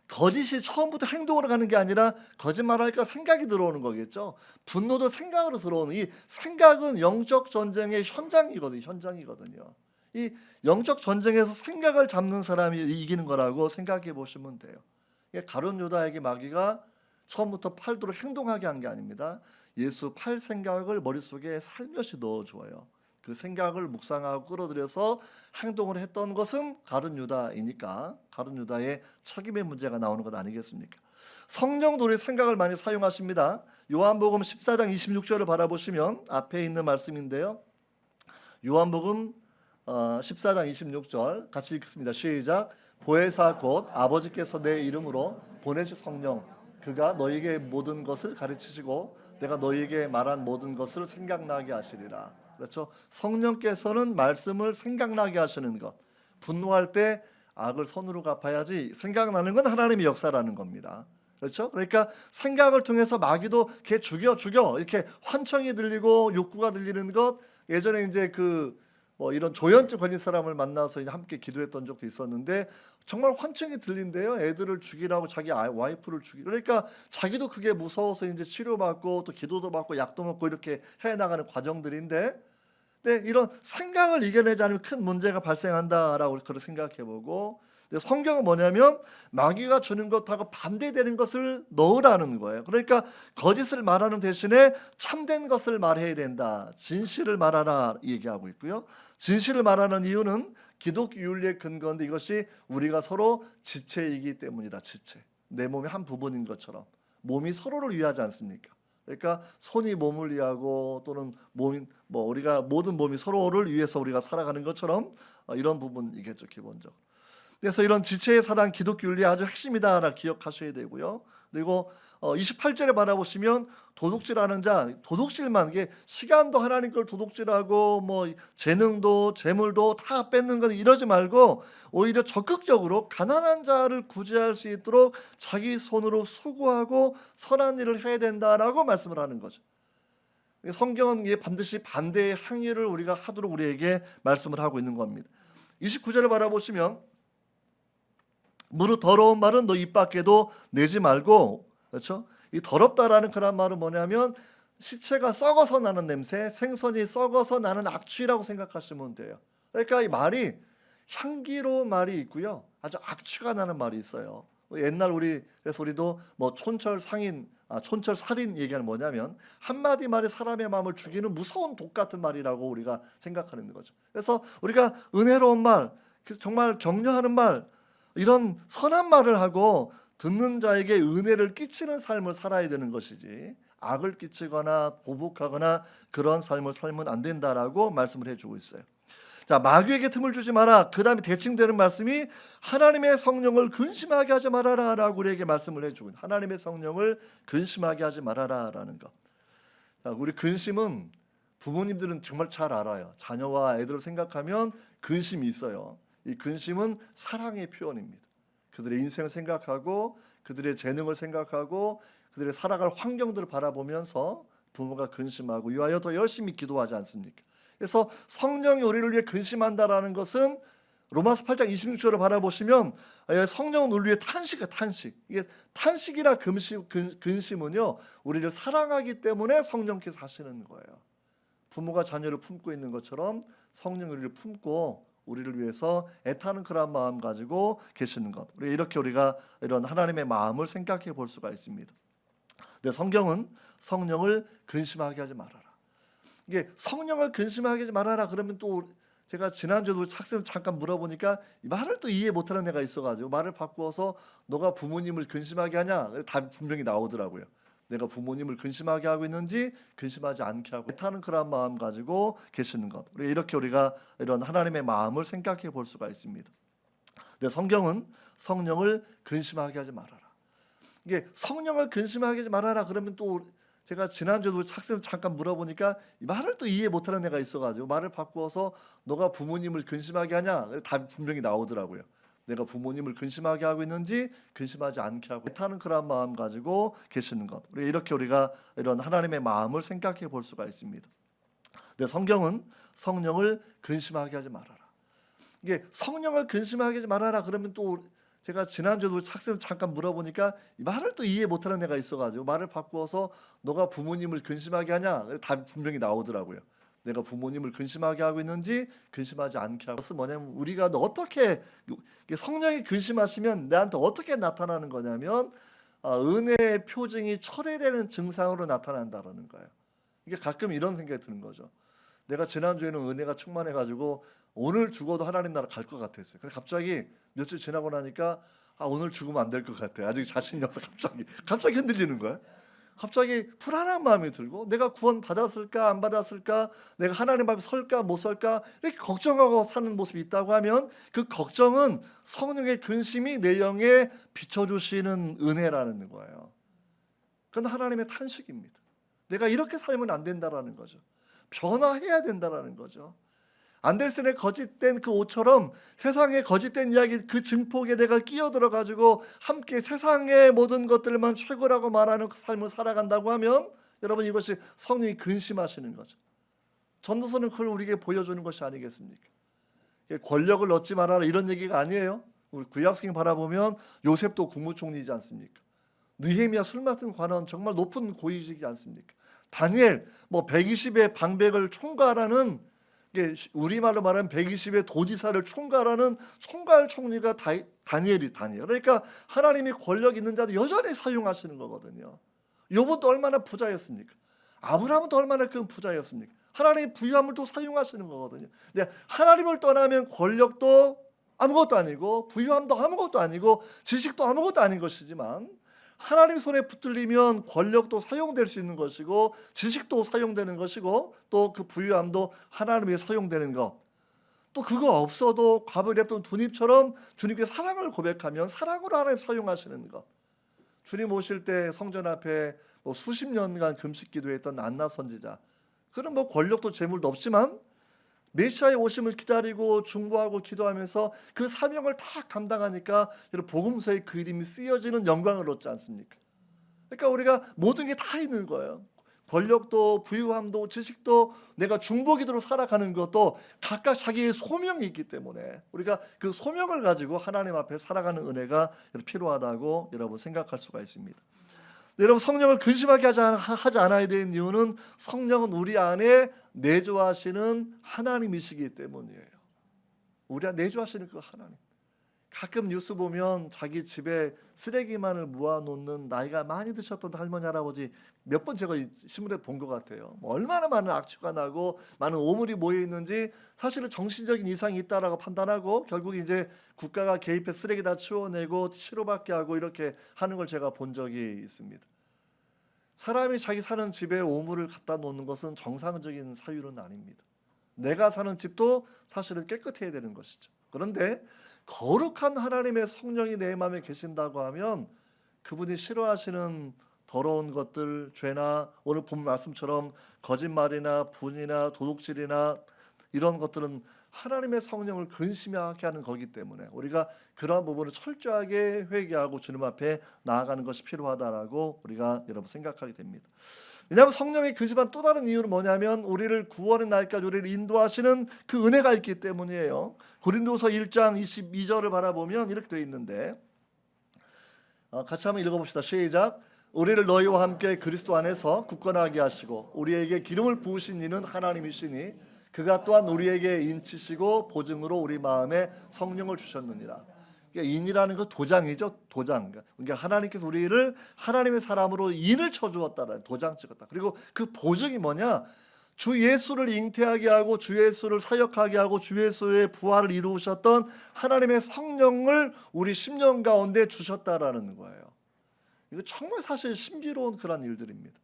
거짓이 처음부터 행동으로 가는 게 아니라 거짓말하니까 생각이 들어오는 거겠죠. 분노도 생각으로 들어오는 이 생각은 영적 전쟁의 현장이거든요. 이 영적 전쟁에서 생각을 잡는 사람이 이기는 거라고 생각해 보시면 돼요. 가룟 유다에게 마귀가 처음부터 팔도록 행동하게 한 게 아닙니다. 예수 팔 생각을 머릿속에 살며시 넣어줘요. 그 생각을 묵상하고 끌어들여서 행동을 했던 것은 가룟 유다이니까 가룟 유다의 책임의 문제가 나오는 것 아니겠습니까? 성령도 우리 생각을 많이 사용하십니다. 요한복음 14장 26절을 바라보시면 앞에 있는 말씀인데요. 요한복음 14장 26절 같이 읽습니다. 시작. 보혜사 곧 아버지께서 내 이름으로 보내실 성령 그가 너희에게 모든 것을 가르치시고 내가 너희에게 말한 모든 것을 생각나게 하시리라. 그렇죠? 성령께서는 말씀을 생각나게 하시는 것. 분노할 때 악을 선으로 갚아야지 생각나는 건 하나님의 역사라는 겁니다. 그렇죠? 그러니까 생각을 통해서 마귀도 걔 죽여 이렇게 환청이 들리고 욕구가 들리는 것. 예전에 이제 이런 조현증 걸린 사람을 만나서 함께 기도했던 적도 있었는데 정말 환청이 들린대요. 애들을 죽이라고 자기 와이프를 죽이. 그러니까 자기도 그게 무서워서 이제 치료받고 또 기도도 받고 약도 먹고 이렇게 해 나가는 과정들인데, 근데 이런 생각을 이겨내지 않으면 큰 문제가 발생한다라고 그렇게 생각해보고, 성경은 뭐냐면 마귀가 주는 것하고 반대되는 것을 넣으라는 거예요. 그러니까 거짓을 말하는 대신에 참된 것을 말해야 된다. 진실을 말하라 얘기하고 있고요. 진실을 말하는 이유는 기독교 윤리의 근거인데 이것이 우리가 서로 지체이기 때문이다. 지체. 내 몸의 한 부분인 것처럼 몸이 서로를 위하지 않습니까? 그러니까 손이 몸을 위하고 또는 우리가 모든 몸이 서로를 위해서 우리가 살아가는 것처럼 이런 부분이겠죠, 기본적으로. 그래서 이런 지체의 사랑 기독교 윤리의 아주 핵심이다라 기억하셔야 되고요. 그리고 28절에 바라보시면 도둑질하는 자, 도둑질만 이게 시간도 하나님 걸 도둑질하고 재능도 재물도 다 뺏는 건 이러지 말고 오히려 적극적으로 가난한 자를 구제할 수 있도록 자기 손으로 수고하고 선한 일을 해야 된다라고 말씀을 하는 거죠. 성경은 반드시 반대의 행위를 우리가 하도록 우리에게 말씀을 하고 있는 겁니다. 29절을 바라보시면 무릇 더러운 말은 너 입 밖에도 내지 말고, 그렇죠? 이 더럽다라는 그런 말은 뭐냐면 시체가 썩어서 나는 냄새, 생선이 썩어서 나는 악취라고 생각하시면 돼요. 그러니까 이 말이 향기로운 말이 있고요, 아주 악취가 나는 말이 있어요. 옛날 그래서 우리도 촌철 살인 얘기하는 뭐냐면 한마디 말이 사람의 마음을 죽이는 무서운 독 같은 말이라고 우리가 생각하는 거죠. 그래서 우리가 은혜로운 말, 정말 격려하는 말, 이런 선한 말을 하고 듣는 자에게 은혜를 끼치는 삶을 살아야 되는 것이지 악을 끼치거나 보복하거나 그런 삶을 살면 안 된다라고 말씀을 해주고 있어요. 자, 마귀에게 틈을 주지 마라. 그 다음에 대칭되는 말씀이 하나님의 성령을 근심하게 하지 말아라 라고 우리에게 말씀을 해주고 있어요. 하나님의 성령을 근심하게 하지 말아라 라는 것. 자, 우리 근심은 부모님들은 정말 잘 알아요. 자녀와 애들을 생각하면 근심이 있어요. 이 근심은 사랑의 표현입니다. 그들의 인생을 생각하고 그들의 재능을 생각하고 그들의 살아갈 환경들을 바라보면서 부모가 근심하고 이와여 더 열심히 기도하지 않습니까? 그래서 성령이 우리를 위해 근심한다라는 것은 로마서 8장 26절을 바라보시면 성령은 우리 위해 탄식. 이게 탄식이나 근심은요 우리를 사랑하기 때문에 성령께서 하시는 거예요. 부모가 자녀를 품고 있는 것처럼 성령이 우리를 품고 우리를 위해서 애타는 그런 마음 가지고 계시는 것. 이렇게 우리가 이런 하나님의 마음을 생각해 볼 수가 있습니다. 근데 성경은 성령을 근심하게 하지 말아라. 이게 성령을 근심하게 하지 말아라 그러면 또 제가 지난주에도 학생 잠깐 물어보니까 말을 또 이해 못하는 애가 있어가지고 말을 바꾸어서 너가 부모님을 근심하게 하냐? 답이 분명히 나오더라고요. 내가 부모님을 근심하게 하고 있는지 근심하지 않게 하고 있다는 그런 마음 가지고 계시는 것. 이렇게 우리가 이런 하나님의 마음을 생각해 볼 수가 있습니다. 근데 성경은 성령을 근심하게 하지 말아라. 이게 성령을 근심하게 하지 말아라 그러면 또 제가 지난주에도 학생 잠깐 물어보니까 말을 또 이해 못하는 애가 있어가지고 말을 바꾸어서 너가 부모님을 근심하게 하냐? 답이 분명히 나오더라고요. 내가 부모님을 근심하게 하고 있는지 근심하지 않게 하고 있다는 그런 마음 가지고 계시는 것. 이렇게 우리가 이런 하나님의 마음을 생각해 볼 수가 있습니다. 근데 성경은 성령을 근심하게 하지 말아라. 이게 성령을 근심하게 하지 말아라 그러면 또 제가 지난주에도 학생 잠깐 물어보니까 말을 또 이해 못하는 애가 있어가지고 말을 바꾸어서 너가 부모님을 근심하게 하냐? 답이 분명히 나오더라고요. 내가 부모님을 근심하게 하고 있는지 근심하지 않게 하고. 그것은 뭐냐면 우리가 어떻게 성령이 근심하시면 나한테 어떻게 나타나는 거냐면 은혜의 표징이 철회되는 증상으로 나타난다는 거예요. 이게 가끔 이런 생각이 드는 거죠. 내가 지난주에는 은혜가 충만해가지고 오늘 죽어도 하나님 나라 갈 것 같았어요. 근데 갑자기 며칠 지나고 나니까 오늘 죽으면 안 될 것 같아. 아직 자신이 없어. 갑자기 흔들리는 거야. 갑자기 불안한 마음이 들고 내가 구원 받았을까 안 받았을까, 내가 하나님 앞에 설까 못 설까 이렇게 걱정하고 사는 모습이 있다고 하면 그 걱정은 성령의 근심이 내 영에 비춰주시는 은혜라는 거예요. 그건 하나님의 탄식입니다. 내가 이렇게 살면 안 된다라는 거죠. 변화해야 된다라는 거죠. 안데르센의 거짓된 그 옷처럼 세상의 거짓된 이야기 그 증폭에 내가 끼어들어가지고 함께 세상의 모든 것들만 최고라고 말하는 그 삶을 살아간다고 하면 여러분 이것이 성령이 근심하시는 거죠. 전도서는 그걸 우리에게 보여주는 것이 아니겠습니까? 권력을 얻지 말아라 이런 얘기가 아니에요. 우리 구약성경 바라보면 요셉도 국무총리이지 않습니까? 느헤미야 술 맡은 관원 정말 높은 고위직이지 않습니까? 다니엘 120의 방백을 총괄하는, 우리말로 말하면 120의 도지사를 총괄하는 총괄 총리가 다니엘이. 그러니까 하나님이 권력 있는 자도 여전히 사용하시는 거거든요. 욥은 또 얼마나 부자였습니까? 아브라함은 또 얼마나 큰 부자였습니까? 하나님이 부유함을 또 사용하시는 거거든요. 근데 하나님을 떠나면 권력도 아무것도 아니고 부유함도 아무것도 아니고 지식도 아무것도 아닌 것이지만 하나님 손에 붙들리면 권력도 사용될 수 있는 것이고 지식도 사용되는 것이고 또 그 부유함도 하나님에 사용되는 것. 또 그거 없어도 과부에 랩던 두닙처럼 주님께 사랑을 고백하면 사랑으로 하나님 사용하시는 것. 주님 오실 때 성전 앞에 수십 년간 금식 기도했던 안나 선지자. 그런 권력도 재물도 없지만 메시아의 오심을 기다리고 중보하고 기도하면서 그 사명을 다 감당하니까 복음서의 그 이름이 쓰여지는 영광을 얻지 않습니까? 그러니까 우리가 모든 게 다 있는 거예요. 권력도 부유함도 지식도 내가 중보기도로 살아가는 것도 각각 자기의 소명이 있기 때문에 우리가 그 소명을 가지고 하나님 앞에 살아가는 은혜가 필요하다고 여러분 생각할 수가 있습니다. 여러분 성령을 근심하게 하지 않아야 되는 이유는 성령은 우리 안에 내주하시는 하나님이시기 때문이에요. 우리 안에 내주하시는 그 하나님. 가끔 뉴스 보면 자기 집에 쓰레기만을 모아놓는 나이가 많이 드셨던 할머니 할아버지 몇 번 제가 신문에 본 것 같아요. 얼마나 많은 악취가 나고 많은 오물이 모여 있는지 사실은 정신적인 이상이 있다라고 판단하고 결국 이제 국가가 개입해 쓰레기 다 치워내고 치료받게 하고 이렇게 하는 걸 제가 본 적이 있습니다. 사람이 자기 사는 집에 오물을 갖다 놓는 것은 정상적인 사유는 아닙니다. 내가 사는 집도 사실은 깨끗해야 되는 것이죠. 그런데 거룩한 하나님의 성령이 내 마음에 계신다고 하면 그분이 싫어하시는 더러운 것들, 죄나 오늘 본 말씀처럼 거짓말이나 분이나 도둑질이나 이런 것들은 하나님의 성령을 근심하게 하는 거기 때문에 우리가 그러한 부분을 철저하게 회개하고 주님 앞에 나아가는 것이 필요하다라고 우리가 여러분 생각하게 됩니다. 왜냐하면 성령의 근심한 또 다른 이유는 뭐냐면 우리를 구원의 날까지 우리를 인도하시는 그 은혜가 있기 때문이에요. 고린도서 1장 22절을 바라보면 이렇게 되어 있는데 같이 한번 읽어봅시다. 시작. 우리를 너희와 함께 그리스도 안에서 굳건하게 하시고 우리에게 기름을 부으신 이는 하나님이시니 그가 또한 우리에게 인치시고 보증으로 우리 마음에 성령을 주셨느니라. 그러니까 인이라는 건 도장이죠. 도장. 그러니까 하나님께서 우리를 하나님의 사람으로 인을 쳐주었다라는 도장 찍었다. 그리고 그 보증이 뭐냐? 주 예수를 잉태하게 하고 주 예수를 사역하게 하고 주 예수의 부활을 이루셨던 하나님의 성령을 우리 심령 가운데 주셨다라는 거예요. 이거 정말 사실 신비로운 그런 일들입니다.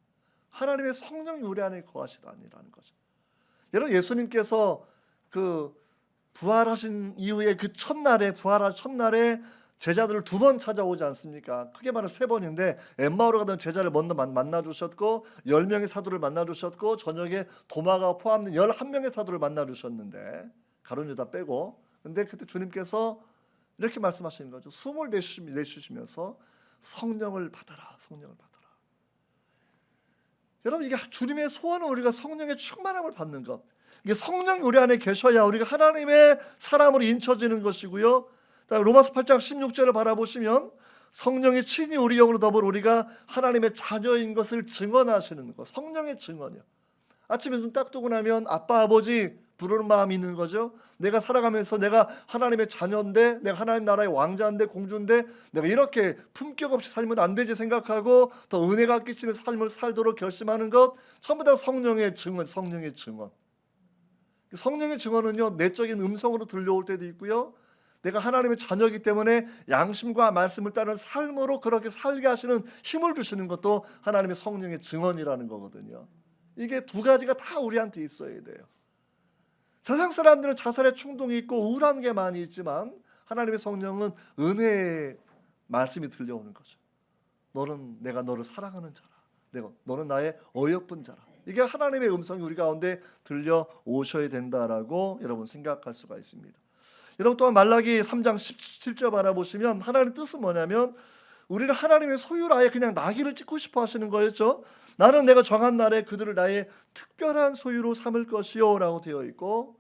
하나님의 성령이 우리 안에 거하시다니라는 거죠. 여러분, 예수님께서 그 부활하신 이후에 그 첫날에, 부활하신 첫날에 제자들을 2번 찾아오지 않습니까? 크게 말해 3번인데 엠마오로 가던 제자를 먼저 만나 주셨고 10명의 사도를 만나 주셨고 저녁에 도마가 포함된 11명의 사도를 만나 주셨는데 가룟 유다 빼고. 근데 그때 주님께서 이렇게 말씀하시는 거죠. 숨을 내쉬시면서 성령을 받아라, 성령을 받아라. 여러분, 이게 주님의 소원은 우리가 성령의 충만함을 받는 것. 이게 성령이 우리 안에 계셔야 우리가 하나님의 사람으로 인쳐지는 것이고요. 로마서 8장 16절을 바라보시면 성령이 친히 우리 영으로 더불어 우리가 하나님의 자녀인 것을 증언하시는 것. 성령의 증언이요. 아침에 눈 딱 뜨고 나면 아빠 아버지 부르는 마음이 있는 거죠. 내가 살아가면서 내가 하나님의 자녀인데, 내가 하나님 나라의 왕자인데, 공주인데 내가 이렇게 품격 없이 살면 안 되지 생각하고 더 은혜가 끼치는 삶을 살도록 결심하는 것, 전부 다 성령의 증언. 성령의 증언. 성령의 증언은요, 내적인 음성으로 들려올 때도 있고요, 내가 하나님의 자녀이기 때문에 양심과 말씀을 따르는 삶으로 그렇게 살게 하시는 힘을 주시는 것도 하나님의 성령의 증언이라는 거거든요. 이게 2가지가 다 우리한테 있어야 돼요. 세상 사람들은 자살의 충동이 있고 우울한 게 많이 있지만 하나님의 성령은 은혜의 말씀이 들려오는 거죠. 내가 너를 사랑하는 자라. 너는 나의 어여쁜 자라. 이게 하나님의 음성이 우리 가운데 들려오셔야 된다라고 여러분 생각할 수가 있습니다. 여러분, 또한 말라기 3장 17절 바라보시면 하나님의 뜻은 뭐냐면 우리를 하나님의 소유로 아예 그냥 나귀를 찍고 싶어 하시는 거였죠. 나는 내가 정한 날에 그들을 나의 특별한 소유로 삼을 것이요 라고 되어 있고,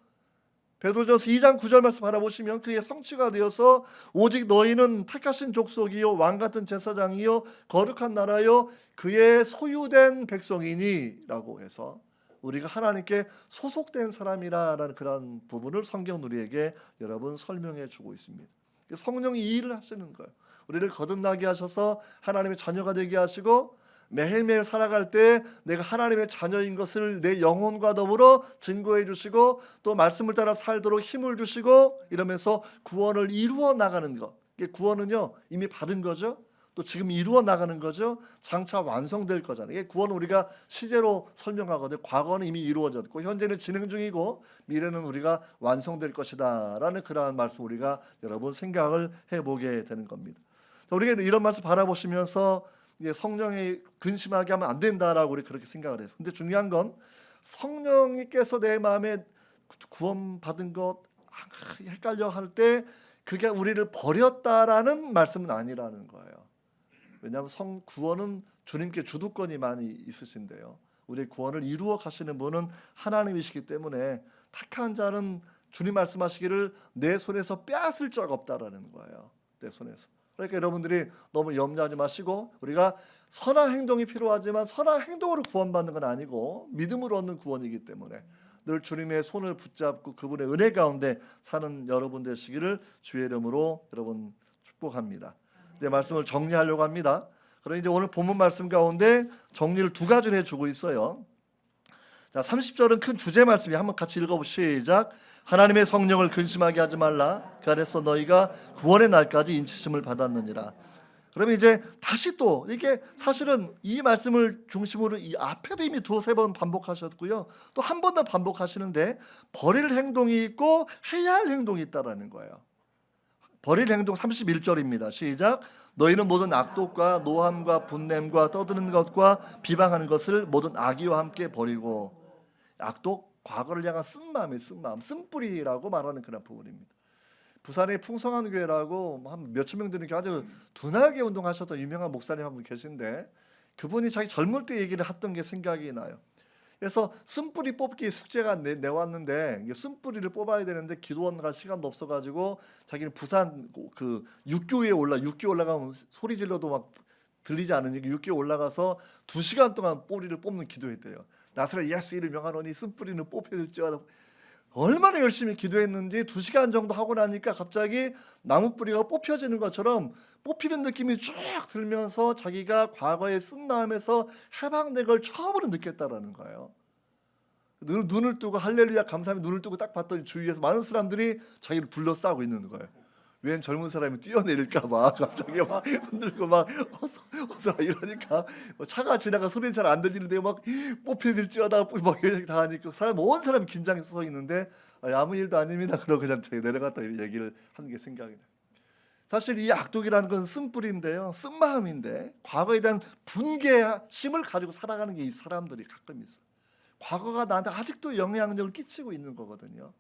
베드로전서 2장 9절 말씀 바라보시면 그의 성취가 되어서 오직 너희는 택하신 족속이요 왕같은 제사장이요 거룩한 나라요 그의 소유된 백성이니 라고 해서 우리가 하나님께 소속된 사람이라는 그런 부분을 성경 우리에게 여러분 설명해 주고 있습니다. 성령이 이 일을 하시는 거예요. 우리를 거듭나게 하셔서 하나님의 자녀가 되게 하시고 매일매일 살아갈 때 내가 하나님의 자녀인 것을 내 영혼과 더불어 증거해 주시고 또 말씀을 따라 살도록 힘을 주시고 이러면서 구원을 이루어 나가는 것. 이게 구원은요 이미 받은 거죠. 또 지금 이루어 나가는 거죠. 장차 완성될 거잖아요. 이게 구원은 우리가 시제로 설명하거든요. 과거는 이미 이루어졌고 현재는 진행 중이고 미래는 우리가 완성될 것이다 라는 그러한 말씀 우리가 여러분 생각을 해보게 되는 겁니다. 우리가 이런 말씀 바라보시면서 성령이 근심하게 하면 안 된다라고 우리 그렇게 생각을 해요. 근데 중요한 건 성령님께서 내 마음에 구원받은 것 헷갈려 할 때 그게 우리를 버렸다라는 말씀은 아니라는 거예요. 왜냐하면 구원은 주님께 주도권이 많이 있으신데요. 우리의 구원을 이루어 가시는 분은 하나님이시기 때문에 택한 자는 주님 말씀하시기를 내 손에서 빼앗을 적 없다라는 거예요. 내 손에서. 그러니까 여러분들이 너무 염려하지 마시고 우리가 선한 행동이 필요하지만 선한 행동으로 구원받는 건 아니고 믿음으로 얻는 구원이기 때문에 늘 주님의 손을 붙잡고 그분의 은혜 가운데 사는 여러분 되시기를 주의 이름으로 여러분 축복합니다. 이제 말씀을 정리하려고 합니다. 그럼 이제 오늘 본문 말씀 가운데 정리를 2가지를 해주고 있어요. 자, 30절은 큰 주제 말씀이 한번 같이 읽어보시죠. 시작. 하나님의 성령을 근심하게 하지 말라. 그 안에서 너희가 구원의 날까지 인치심을 받았느니라. 그러면 이제 다시 또 이게 사실은 이 말씀을 중심으로 이 앞에도 이미 2-3번 반복하셨고요. 또 한 번 더 반복하시는데 버릴 행동이 있고 해야 할 행동이 있다라는 거예요. 버릴 행동 31절입니다. 시작. 너희는 모든 악독과 노함과 분냄과 떠드는 것과 비방하는 것을 모든 악의와 함께 버리고. 악독, 과거를 향한 쓴마음이 쓴마음, 쓴뿌리라고 말하는 그런 부분입니다. 부산의 풍성한 교회라고 한 몇천 명 되는 아주 둔하게 운동하셨던 유명한 목사님 한 분 계신데 그분이 자기 젊을 때 얘기를 했던 게 생각이 나요. 그래서 쓴뿌리 뽑기 숙제가 내왔는데 쓴뿌리를 뽑아야 되는데 기도원 갈 시간도 없어가지고 자기는 부산 그 육교에 육교 올라가면 소리 질러도 막 들리지 않으니까 육교에 올라가서 2시간 동안 뿌리를 뽑는 기도했대요. 나사렛 예수 이름 명하노니 쓴뿌리는 뽑혀질지어다. 얼마나 열심히 기도했는지 2시간 정도 하고 나니까 갑자기 나무 뿌리가 뽑혀지는 것처럼 뽑히는 느낌이 쭉 들면서 자기가 과거에 쓴 마음에서 해방된 걸 처음으로 느꼈다라는 거예요. 눈을 뜨고 할렐루야 감사하며 눈을 뜨고 딱 봤더니 주위에서 많은 사람들이 자기를 둘러싸고 있는 거예요. 웬 젊은 사람이 뛰어내릴까 봐 갑자기 막 흔들고 막 어서 이러니까 차가 지나가 소리는 잘 안 들리는데 막 뽑혀들지어다 막 이렇게 다 하니까 온 사람이 긴장해서 서 있는데 아무 일도 아닙니다. 그러고 그냥 내려갔다 얘기를 하는 게 생각이 나요. 사실 이 악독이라는 건 쓴뿌리인데요, 쓴마음인데 과거에 대한 분개심을 가지고 살아가는 게 이 사람들이 가끔 있어요. 과거가 나한테 아직도 영향력을 끼치고 있는 거거든요.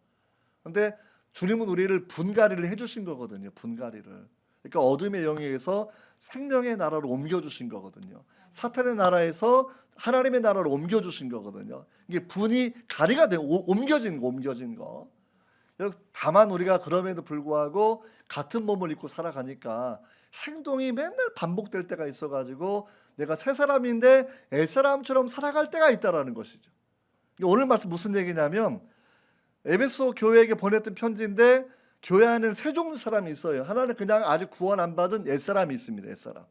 그런데 주님은 우리를 분갈이를 해주신 거거든요. 분갈이를. 그러니까 어둠의 영역에서 생명의 나라로 옮겨주신 거거든요. 사탄의 나라에서 하나님의 나라로 옮겨주신 거거든요. 이게 분이 가리가 되고 옮겨진 거. 다만 우리가 그럼에도 불구하고 같은 몸을 입고 살아가니까 행동이 맨날 반복될 때가 있어가지고 내가 새 사람인데 옛사람처럼 살아갈 때가 있다라는 것이죠. 오늘 말씀 무슨 얘기냐면 에베소 교회에게 보냈던 편지인데 교회 안에는 세 종류 사람이 있어요. 하나는 그냥 아직 구원 안 받은 옛사람이 있습니다. 옛사람.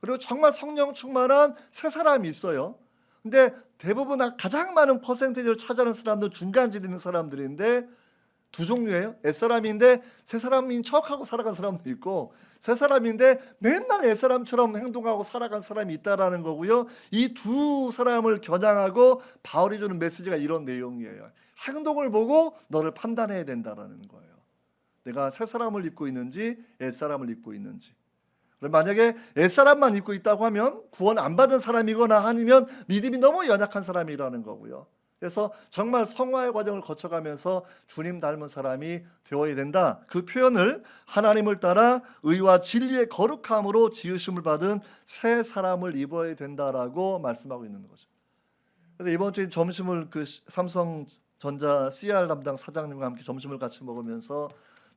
그리고 정말 성령 충만한 새 사람이 있어요. 근데 대부분 가장 많은 퍼센테이지를 차지하는 사람들은 중간지대 있는 사람들인데 두 종류예요. 옛사람인데 새 사람인 척하고 살아간 사람도 있고 새 사람인데 맨날 옛사람처럼 행동하고 살아간 사람이 있다라는 거고요. 이 두 사람을 겨냥하고 바울이 주는 메시지가 이런 내용이에요. 행동을 보고 너를 판단해야 된다라는 거예요. 내가 새 사람을 입고 있는지 옛사람을 입고 있는지. 만약에 옛사람만 입고 있다고 하면 구원 안 받은 사람이거나 아니면 믿음이 너무 연약한 사람이라는 거고요. 그래서 정말 성화의 과정을 거쳐가면서 주님 닮은 사람이 되어야 된다. 그 표현을 하나님을 따라 의와 진리의 거룩함으로 지으심을 받은 새 사람을 입어야 된다라고 말씀하고 있는 거죠. 그래서 이번 주에 점심을 그 삼성전자 CR 담당 사장님과 함께 점심을 같이 먹으면서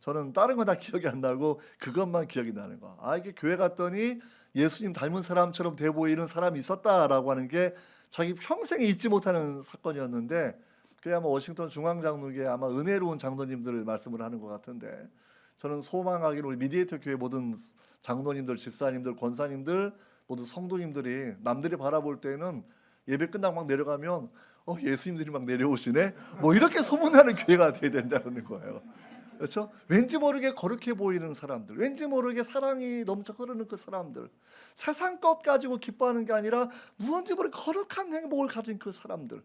저는 다른 건 다 기억이 안 나고 그것만 기억이 나는 거야. 이게 교회 갔더니 예수님 닮은 사람처럼 돼 보이는 사람이 있었다라고 하는 게 자기 평생에 잊지 못하는 사건이었는데 그게 아마 워싱턴 중앙장로교회 아마 은혜로운 장로님들 말씀을 하는 것 같은데 저는 소망하기로 우리 미디에이터 교회 모든 장로님들, 집사님들, 권사님들 모두 성도님들이 남들이 바라볼 때는 예배 끝나고 막 내려가면 예수님들이 막 내려오시네 뭐 이렇게 소문나는 교회가 돼야 된다는 거예요. 그렇죠? 왠지 모르게 거룩해 보이는 사람들, 왠지 모르게 사랑이 넘쳐 흐르는 그 사람들, 세상 것 가지고 기뻐하는 게 아니라 무언지 모르게 거룩한 행복을 가진 그 사람들,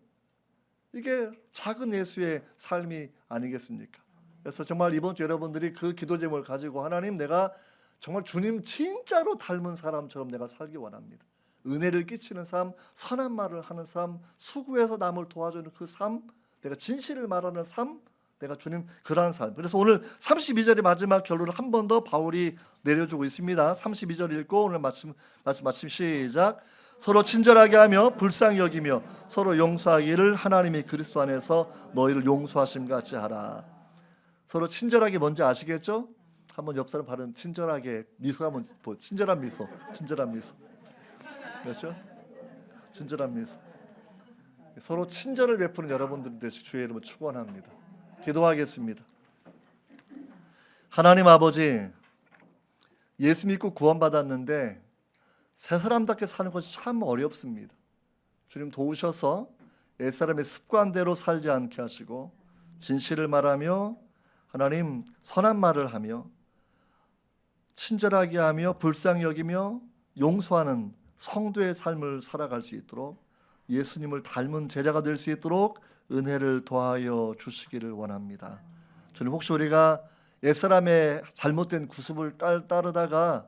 이게 작은 예수의 삶이 아니겠습니까? 그래서 정말 이번 주 여러분들이 그 기도 제목을 가지고 하나님 내가 정말 주님 진짜로 닮은 사람처럼 내가 살기 원합니다. 은혜를 끼치는 삶, 선한 말을 하는 삶, 수고해서 남을 도와주는 그 삶, 내가 진실을 말하는 삶, 내가 주님 그러한 삶. 그래서 오늘 32절의 마지막 결론을 한 번 더 바울이 내려주고 있습니다. 32절 읽고 오늘 말씀 시작. 서로 친절하게 하며 불쌍히 여기며 서로 용서하기를 하나님이 그리스도 안에서 너희를 용서하심 같이 하라. 서로 친절하게 뭔지 아시겠죠? 한번 옆 사람 발은 친절하게 미소 한번 친절한 미소. 그렇죠? 친절한 미소. 서로 친절을 베푸는 여러분들 되시 주의 이름으로 축원합니다. 기도하겠습니다. 하나님 아버지, 예수 믿고 구원받았는데 새 사람답게 사는 것이 참 어렵습니다. 주님 도우셔서 옛사람의 습관대로 살지 않게 하시고 진실을 말하며 하나님 선한 말을 하며 친절하게 하며 불쌍히 여기며 용서하는 성도의 삶을 살아갈 수 있도록 예수님을 닮은 제자가 될 수 있도록 은혜를 더하여 주시기를 원합니다. 주님, 혹시 우리가 옛사람의 잘못된 구습을 따르다가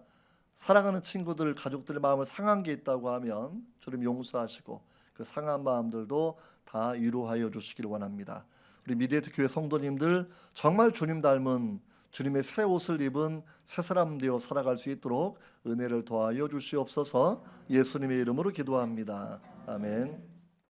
사랑하는 친구들, 가족들의 마음을 상한 게 있다고 하면 주님 용서하시고 그 상한 마음들도 다 위로하여 주시기를 원합니다. 우리 미디에이터 교회 성도님들 정말 주님 닮은 주님의 새 옷을 입은 새 사람 되어 살아갈 수 있도록 은혜를 더하여 주시옵소서. 예수님의 이름으로 기도합니다. 아멘.